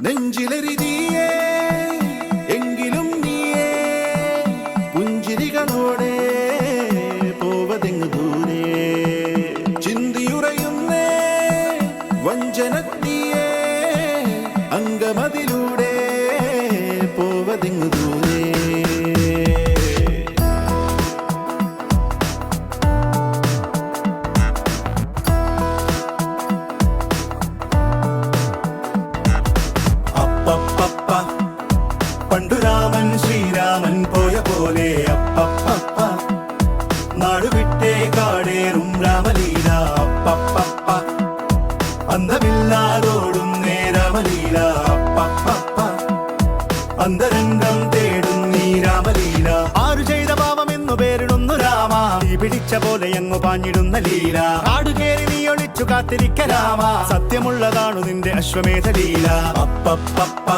നെഞ്ചിലെരിതിയേ എങ്കിലും നീയേ പുഞ്ചിരികളോടെ പോവതെങ്ങു ദൂരെ ചിന്തിയുറയുന്നേ വഞ്ചനത്തിയേ അങ്കമതിലൂടെ പോവതെങ്ങു ദൂരെ പണ്ടു രാമൻ ശ്രീരാമൻ പോയ പോലെ അപ്പപ്പ നാടുവിട്ടേ കാടേറും രാമലീല അപ്പപ്പ അന്തമില്ലാതോടുന്നേ രാമലീല അപ്പപ്പ അന്തരംഗം തേടും നീ രാമലീല ആരു ചെയ്ത പാപമെന്നു പേരിടുന്നു രാമ തീ പിടിച്ച പോലെ എങ്ങു പാഞ്ഞിടുന്ന ലീല ആടുകേറി നീ ഒളിച്ചു കാത്തിരിക്ക രാമ സത്യമുള്ളതാണു നിന്റെ അശ്വമേധ ലീല അപ്പപ്പ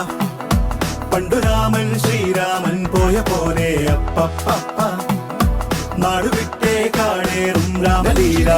പണ്ടു രാമൻ ശ്രീരാമൻ പോയ പോലെ അപ്പപ്പ നാടുവിട്ടേ കാടേറും രാമലീല